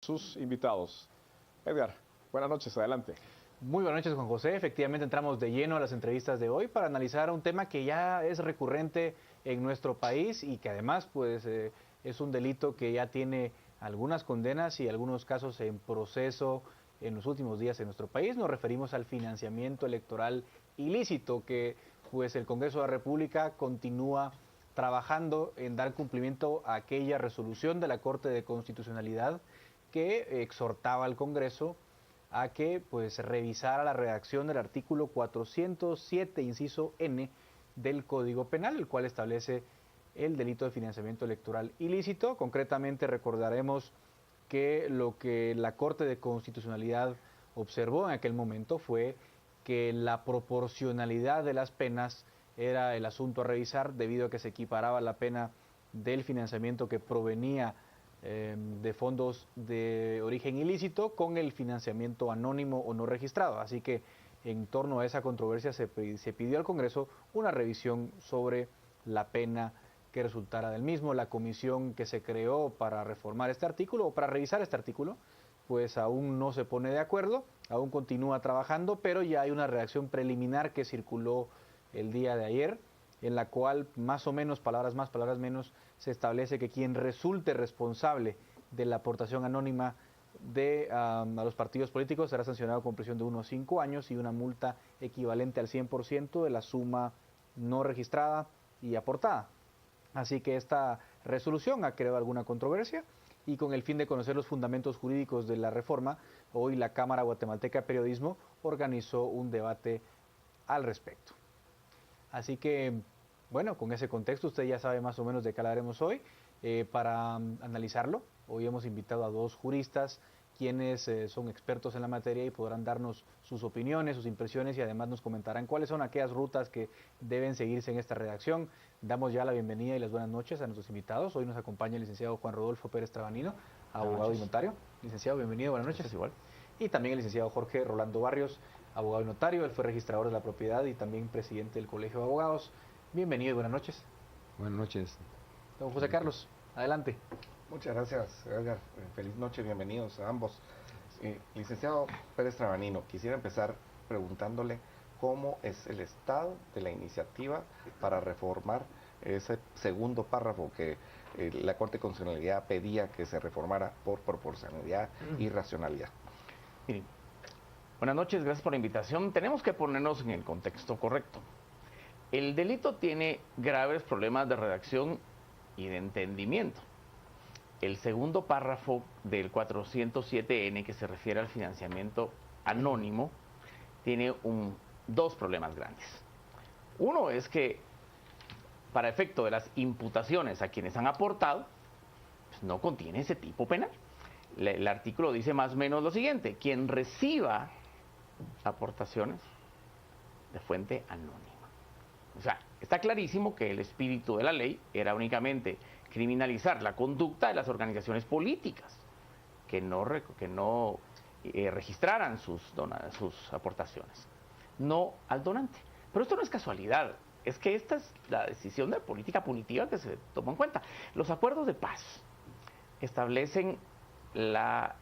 sus invitados. Edgar, buenas noches, adelante. Muy buenas noches, Juan José. Efectivamente entramos de lleno a las entrevistas de hoy para analizar un tema que ya es recurrente en nuestro país y que además es un delito que ya tiene algunas condenas y algunos casos en proceso en los últimos días en nuestro país. Nos referimos al financiamiento electoral ilícito que pues el Congreso de la República continúa trabajando en dar cumplimiento a aquella resolución de la Corte de Constitucionalidad que exhortaba al Congreso a que pues revisara la redacción del artículo 407, inciso N, del Código Penal, el cual establece el delito de financiamiento electoral ilícito. Concretamente recordaremos que lo que la Corte de Constitucionalidad observó en aquel momento fue que la proporcionalidad de las penas era el asunto a revisar, debido a que se equiparaba la pena del financiamiento que provenía de fondos de origen ilícito con el financiamiento anónimo o no registrado. Así que en torno a esa controversia se pidió al Congreso una revisión sobre la pena que resultara del mismo. La comisión que se creó para reformar este artículo o para revisar este artículo, pues aún no se pone de acuerdo, aún continúa trabajando, pero ya hay una redacción preliminar que circuló el día de ayer, en la cual más o menos, palabras más, palabras menos, se establece que quien resulte responsable de la aportación anónima a los partidos políticos será sancionado con prisión de 1 a 5 años y una multa equivalente al 100% de la suma no registrada y aportada. Así que esta resolución ha creado alguna controversia y con el fin de conocer los fundamentos jurídicos de la reforma, hoy la Cámara Guatemalteca de Periodismo organizó un debate al respecto. Así que, bueno, con ese contexto usted ya sabe más o menos de qué hablaremos hoy. Para analizarlo, hoy hemos invitado a dos juristas quienes son expertos en la materia y podrán darnos sus opiniones, sus impresiones y además nos comentarán cuáles son aquellas rutas que deben seguirse en esta redacción. Damos ya la bienvenida y las buenas noches a nuestros invitados. Hoy nos acompaña el licenciado Juan Rodolfo Pérez Trabanino, abogado y notario. Licenciado, bienvenido, buenas noches. Igual. Y también el licenciado Jorge Rolando Barrios, abogado y notario. Él fue registrador de la propiedad y también presidente del Colegio de Abogados. Bienvenido y buenas noches. Buenas noches. Don José Carlos, adelante. Muchas gracias, Edgar. Feliz noche, bienvenidos a ambos. Licenciado Pérez Trabanino, quisiera empezar preguntándole cómo es el estado de la iniciativa para reformar ese segundo párrafo que la Corte de Constitucionalidad pedía que se reformara por proporcionalidad y racionalidad. Miren, buenas noches, gracias por la invitación. Tenemos que ponernos en el contexto correcto. El delito tiene graves problemas de redacción y de entendimiento. El segundo párrafo del 407N, que se refiere al financiamiento anónimo, tiene dos problemas grandes. Uno es que, para efecto de las imputaciones a quienes han aportado, pues no contiene ese tipo penal. El artículo dice más o menos lo siguiente: quien reciba aportaciones de fuente anónima. O sea, está clarísimo que el espíritu de la ley era únicamente criminalizar la conducta de las organizaciones políticas que no registraran sus aportaciones, no al donante. Pero esto no es casualidad, es que esta es la decisión de política punitiva que se tomó en cuenta. Los acuerdos de paz establecen la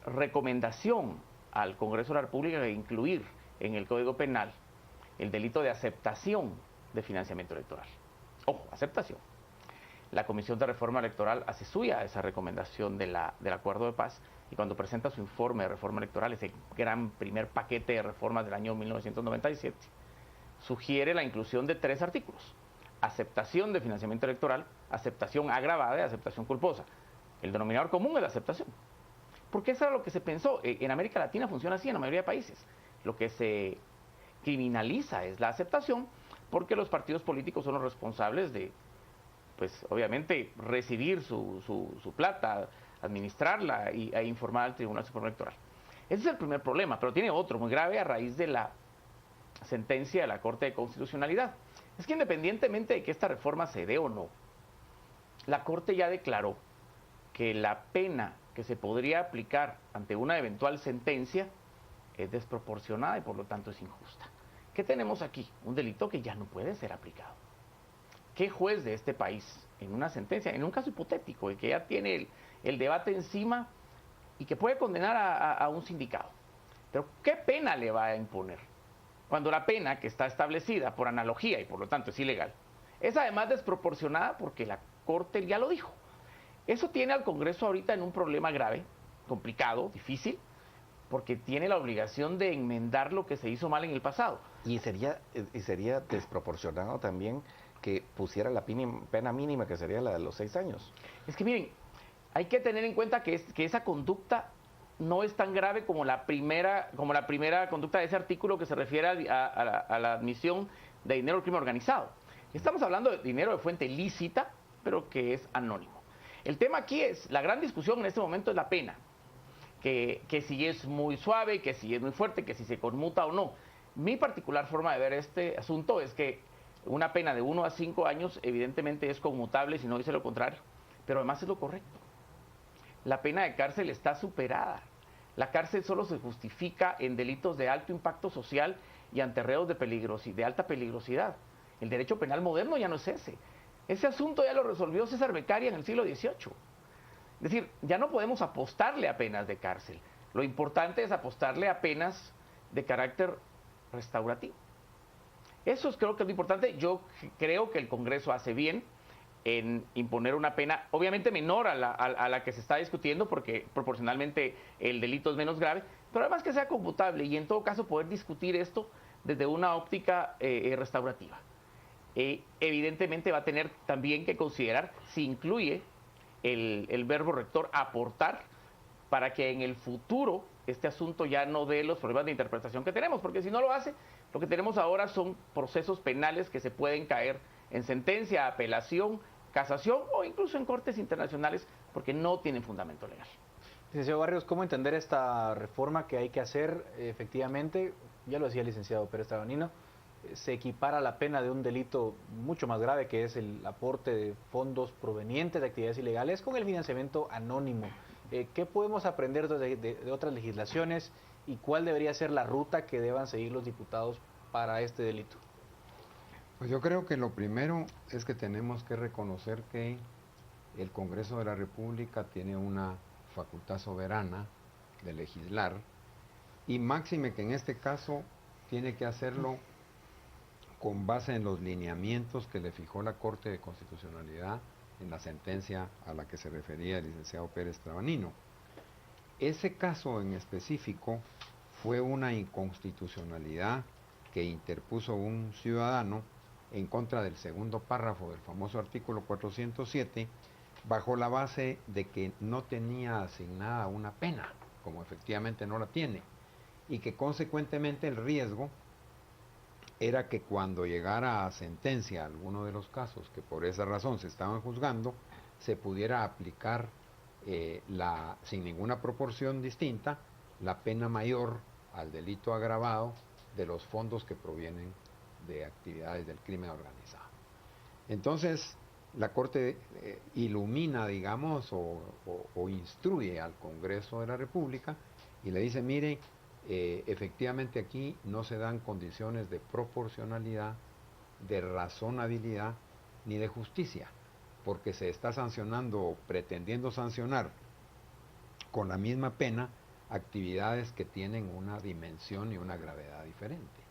recomendación al Congreso de la República de incluir en el Código Penal el delito de aceptación de financiamiento electoral. Ojo, aceptación. La Comisión de Reforma Electoral hace suya esa recomendación del Acuerdo de Paz y cuando presenta su informe de reforma electoral, ese gran primer paquete de reformas del año 1997, sugiere la inclusión de 3 artículos: aceptación de financiamiento electoral, aceptación agravada y aceptación culposa. El denominador común es la aceptación. Porque eso era lo que se pensó. En América Latina funciona así en la mayoría de países. Lo que se criminaliza es la aceptación, porque los partidos políticos son los responsables de, pues obviamente, recibir su plata, administrarla e informar al Tribunal Supremo Electoral. Ese es el primer problema, pero tiene otro muy grave a raíz de la sentencia de la Corte de Constitucionalidad. Es que independientemente de que esta reforma se dé o no, la Corte ya declaró que la pena que se podría aplicar ante una eventual sentencia es desproporcionada y por lo tanto es injusta. ¿Qué tenemos aquí? Un delito que ya no puede ser aplicado. ¿Qué juez de este país, en una sentencia, en un caso hipotético, y que ya tiene el debate encima, y que puede condenar a un sindicado. Pero ¿qué pena le va a imponer? Cuando la pena que está establecida por analogía y por lo tanto es ilegal, es además desproporcionada porque la Corte ya lo dijo. Eso tiene al Congreso ahorita en un problema grave, complicado, difícil, porque tiene la obligación de enmendar lo que se hizo mal en el pasado. Y sería desproporcionado también que pusiera la pena mínima, que sería la de los 6 años. Es que miren, hay que tener en cuenta que esa conducta no es tan grave como la primera conducta de ese artículo que se refiere a la admisión de dinero del crimen organizado. Estamos hablando de dinero de fuente lícita, pero que es anónimo. El tema aquí es, la gran discusión en este momento es la pena, que si es muy suave, que si es muy fuerte, que si se conmuta o no. Mi particular forma de ver este asunto es que una pena de 1 a 5 años evidentemente es conmutable, si no dice lo contrario, pero además es lo correcto. La pena de cárcel está superada. La cárcel solo se justifica en delitos de alto impacto social y ante reos de alta peligrosidad. El derecho penal moderno ya no es ese. Ese asunto ya lo resolvió César Beccaria en el siglo XVIII. Es decir, ya no podemos apostarle a penas de cárcel. Lo importante es apostarle a penas de carácter restaurativo. Eso creo que es lo importante. Yo creo que el Congreso hace bien en imponer una pena obviamente menor a la que se está discutiendo, porque proporcionalmente el delito es menos grave, pero además que sea computable y en todo caso poder discutir esto desde una óptica restaurativa. Evidentemente va a tener también que considerar si incluye el verbo rector aportar, para que en el futuro este asunto ya no dé los problemas de interpretación que tenemos, porque si no lo hace, lo que tenemos ahora son procesos penales que se pueden caer en sentencia, apelación, casación o incluso en cortes internacionales porque no tienen fundamento legal. Licenciado Barrios, ¿cómo entender esta reforma que hay que hacer? Efectivamente, ya lo decía el licenciado Pérez Trabanino, se equipara la pena de un delito mucho más grave, que es el aporte de fondos provenientes de actividades ilegales, con el financiamiento anónimo. ¿Qué podemos aprender de otras legislaciones y cuál debería ser la ruta que deban seguir los diputados para este delito? Pues yo creo que lo primero es que tenemos que reconocer que el Congreso de la República tiene una facultad soberana de legislar, y máxime que en este caso tiene que hacerlo con base en los lineamientos que le fijó la Corte de Constitucionalidad en la sentencia a la que se refería el licenciado Pérez Trabanino. Ese caso en específico fue una inconstitucionalidad que interpuso un ciudadano en contra del segundo párrafo del famoso artículo 407, bajo la base de que no tenía asignada una pena, como efectivamente no la tiene, y que consecuentemente el riesgo era que cuando llegara a sentencia alguno de los casos que por esa razón se estaban juzgando, se pudiera aplicar sin ninguna proporción distinta la pena mayor al delito agravado de los fondos que provienen de actividades del crimen organizado. Entonces, la Corte ilumina, digamos, o instruye al Congreso de la República y le dice, mire, efectivamente aquí no se dan condiciones de proporcionalidad, de razonabilidad ni de justicia, porque se está sancionando o pretendiendo sancionar con la misma pena actividades que tienen una dimensión y una gravedad diferente.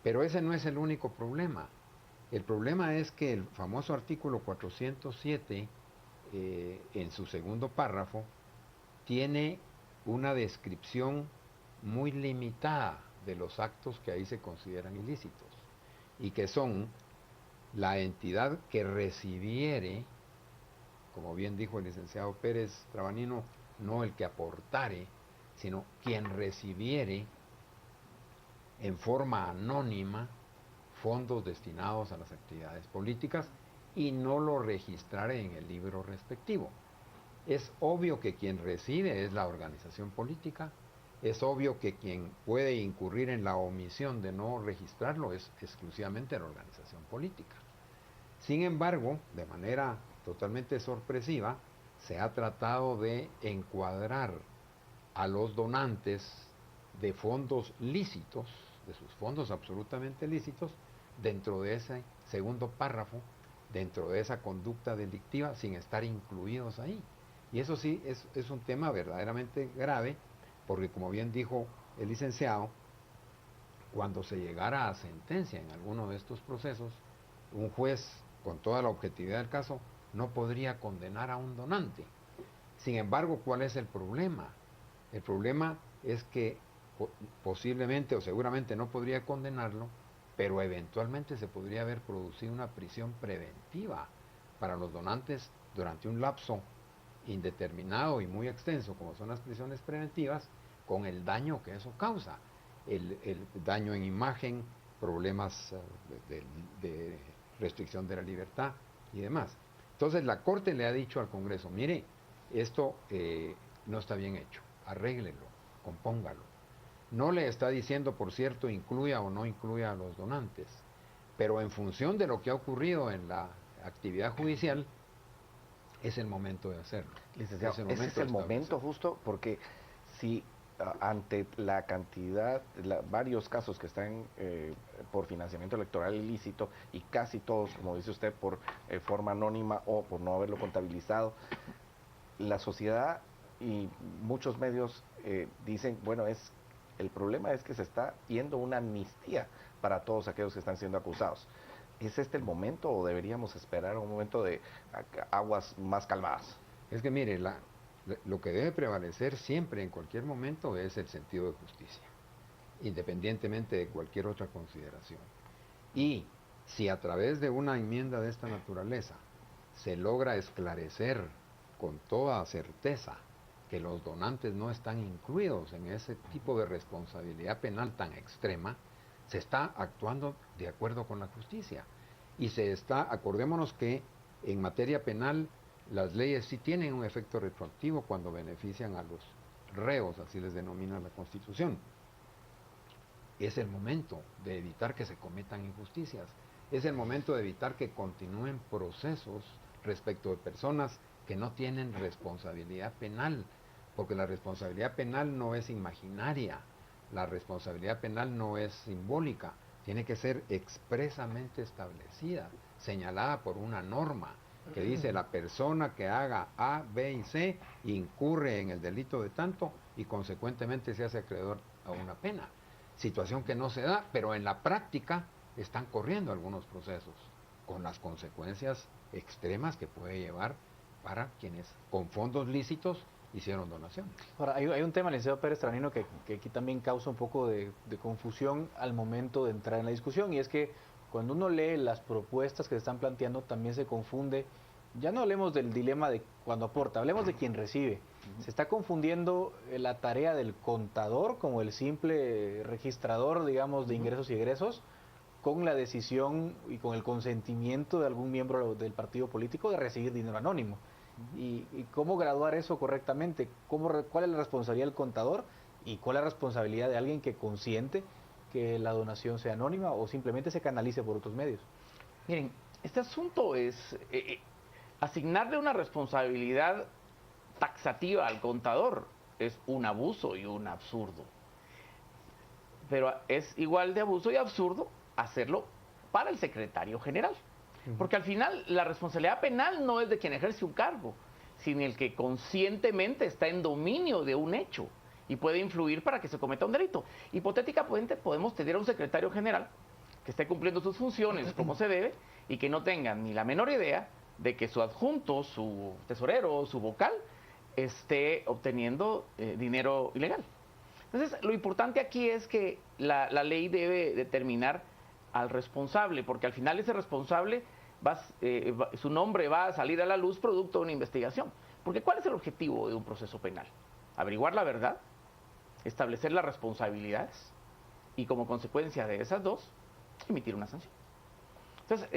Pero ese no es el único problema. El problema es que el famoso artículo 407, en su segundo párrafo, tiene una descripción muy limitada de los actos que ahí se consideran ilícitos, y que son la entidad que recibiere, como bien dijo el licenciado Pérez Trabanino, no el que aportare, sino quien recibiere en forma anónima fondos destinados a las actividades políticas y no lo registrare en el libro respectivo. Es obvio que quien recibe es la organización política, es obvio que quien puede incurrir en la omisión de no registrarlo es exclusivamente la organización política. Sin embargo, de manera totalmente sorpresiva, se ha tratado de encuadrar a los donantes de fondos lícitos, de sus fondos absolutamente lícitos, dentro de ese segundo párrafo, dentro de esa conducta delictiva, sin estar incluidos ahí. Y eso sí es un tema verdaderamente grave, porque como bien dijo el licenciado, cuando se llegara a sentencia en alguno de estos procesos, un juez, con toda la objetividad del caso, no podría condenar a un donante. Sin embargo, ¿cuál es el problema? El problema es que posiblemente o seguramente no podría condenarlo, pero eventualmente se podría haber producido una prisión preventiva para los donantes durante un lapso indeterminado y muy extenso, como son las prisiones preventivas, con el daño que eso causa, el daño en imagen, problemas de restricción de la libertad y demás. Entonces la Corte le ha dicho al Congreso, mire, esto no está bien hecho, arréglelo, compóngalo. No le está diciendo, por cierto, incluya o no incluya a los donantes, pero en función de lo que ha ocurrido en la actividad judicial, es el momento de hacerlo. Licenciado, ese es el momento justo, porque si ante la cantidad, varios casos que están por financiamiento electoral ilícito y casi todos, como dice usted, por forma anónima o por no haberlo contabilizado, la sociedad y muchos medios dicen, bueno, el problema es que se está yendo una amnistía para todos aquellos que están siendo acusados. ¿Es este el momento o deberíamos esperar un momento de aguas más calmadas? Es que mire, lo que debe prevalecer siempre, en cualquier momento, es el sentido de justicia, independientemente de cualquier otra consideración. Y si a través de una enmienda de esta naturaleza se logra esclarecer con toda certeza que los donantes no están incluidos en ese tipo de responsabilidad penal tan extrema, se está actuando de acuerdo con la justicia. Y acordémonos que en materia penal las leyes sí tienen un efecto retroactivo cuando benefician a los reos, así les denomina la Constitución. Es el momento de evitar que se cometan injusticias, es el momento de evitar que continúen procesos respecto de personas que no tienen responsabilidad penal, porque la responsabilidad penal no es imaginaria, la responsabilidad penal no es simbólica, tiene que ser expresamente establecida, señalada por una norma que dice la persona que haga A, B y C incurre en el delito de tanto y consecuentemente se hace acreedor a una pena. Situación que no se da, pero en la práctica están corriendo algunos procesos con las consecuencias extremas que puede llevar para quienes con fondos lícitos hicieron donaciones. Ahora, hay un tema, licenciado Pérez Tranino, que aquí también causa un poco de confusión al momento de entrar en la discusión, y es que cuando uno lee las propuestas que se están planteando, también se confunde. Ya no hablemos del dilema de cuando aporta, hablemos de quien recibe. Se está confundiendo la tarea del contador como el simple registrador, digamos, de ingresos y egresos, con la decisión y con el consentimiento de algún miembro del partido político de recibir dinero anónimo. Y cómo graduar eso correctamente, cuál es la responsabilidad del contador y cuál es la responsabilidad de alguien que consiente que la donación sea anónima o simplemente se canalice por otros medios. Miren, este asunto es asignarle una responsabilidad taxativa al contador es un abuso y un absurdo. Pero es igual de abuso y absurdo hacerlo para el secretario general. Porque al final la responsabilidad penal no es de quien ejerce un cargo, sino el que conscientemente está en dominio de un hecho y puede influir para que se cometa un delito. Hipotéticamente podemos tener a un secretario general que esté cumpliendo sus funciones como se debe y que no tenga ni la menor idea de que su adjunto, su tesorero, su vocal, esté obteniendo dinero ilegal. Entonces, lo importante aquí es que la ley debe determinar al responsable, porque al final ese responsable, su nombre va a salir a la luz producto de una investigación. Porque ¿cuál es el objetivo de un proceso penal? Averiguar la verdad, establecer las responsabilidades y como consecuencia de esas dos, emitir una sanción. Entonces,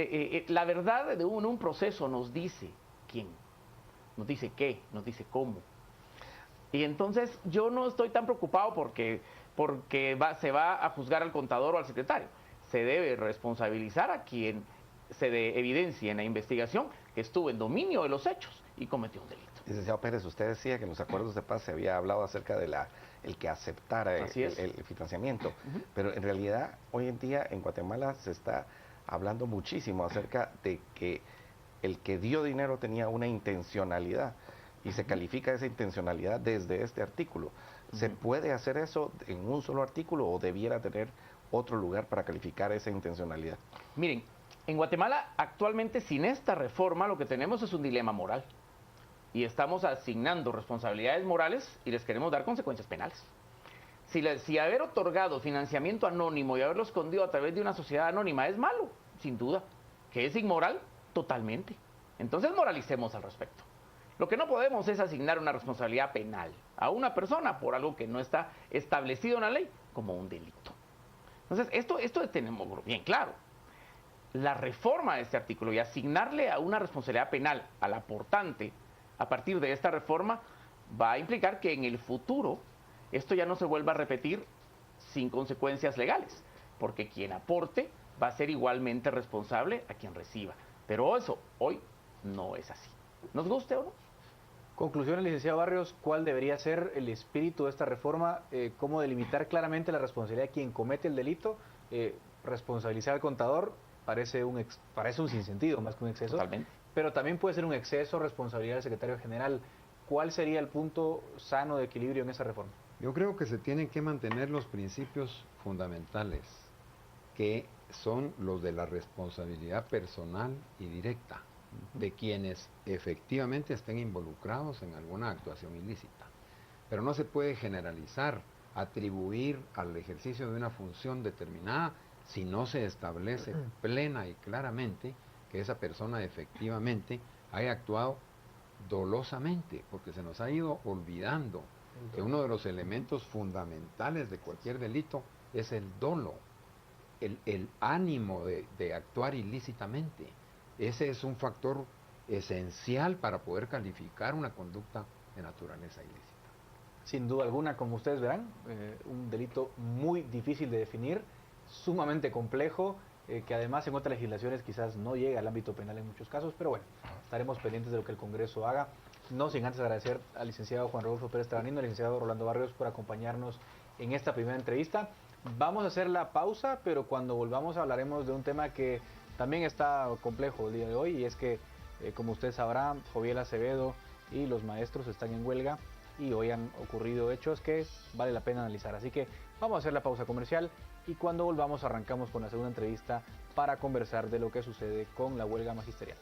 la verdad de un proceso nos dice quién, nos dice qué, nos dice cómo. Y entonces yo no estoy tan preocupado porque se va a juzgar al contador o al secretario. Se debe responsabilizar a quien se dé evidencia en la investigación que estuvo en dominio de los hechos y cometió un delito. Licenciado Pérez, usted decía que en los acuerdos de paz se había hablado acerca de el que aceptara el financiamiento, pero en realidad hoy en día en Guatemala se está hablando muchísimo acerca de que el que dio dinero tenía una intencionalidad y se califica esa intencionalidad desde este artículo. ¿Se puede hacer eso en un solo artículo o debiera tener otro lugar para calificar esa intencionalidad? Miren, en Guatemala actualmente sin esta reforma lo que tenemos es un dilema moral. Y estamos asignando responsabilidades morales y les queremos dar consecuencias penales. Si haber otorgado financiamiento anónimo y haberlo escondido a través de una sociedad anónima es malo, sin duda. Que es inmoral, totalmente. Entonces moralicemos al respecto. Lo que no podemos es asignar una responsabilidad penal a una persona por algo que no está establecido en la ley como un delito. Entonces, esto tenemos bien claro. La reforma de este artículo y asignarle a una responsabilidad penal al aportante a partir de esta reforma va a implicar que en el futuro esto ya no se vuelva a repetir sin consecuencias legales, porque quien aporte va a ser igualmente responsable a quien reciba. Pero eso hoy no es así. ¿Nos guste o no? Conclusiones, licenciado Barrios, ¿cuál debería ser el espíritu de esta reforma? ¿Cómo delimitar claramente la responsabilidad de quien comete el delito? Responsabilizar al contador parece un sinsentido más que un exceso. Totalmente. Pero también puede ser un exceso, responsabilidad del secretario general. ¿Cuál sería el punto sano de equilibrio en esa reforma? Yo creo que se tienen que mantener los principios fundamentales, que son los de la responsabilidad personal y directa de quienes efectivamente estén involucrados en alguna actuación ilícita. Pero no se puede generalizar, atribuir al ejercicio de una función determinada si no se establece plena y claramente que esa persona efectivamente haya actuado dolosamente, porque se nos ha ido olvidando que uno de los elementos fundamentales de cualquier delito es el dolo, el ánimo de actuar ilícitamente. Ese es un factor esencial para poder calificar una conducta de naturaleza ilícita. Sin duda alguna, como ustedes verán, un delito muy difícil de definir, sumamente complejo, que además en otras legislaciones quizás no llega al ámbito penal en muchos casos, pero bueno, estaremos pendientes de lo que el Congreso haga. No sin antes agradecer al licenciado Juan Rodolfo Pérez Trabanino, al licenciado Rolando Barrios por acompañarnos en esta primera entrevista. Vamos a hacer la pausa, pero cuando volvamos hablaremos de un tema que también está complejo el día de hoy, y es que, como usted sabrá, Joviel Acevedo y los maestros están en huelga y hoy han ocurrido hechos que vale la pena analizar. Así que vamos a hacer la pausa comercial y cuando volvamos arrancamos con la segunda entrevista para conversar de lo que sucede con la huelga magisterial.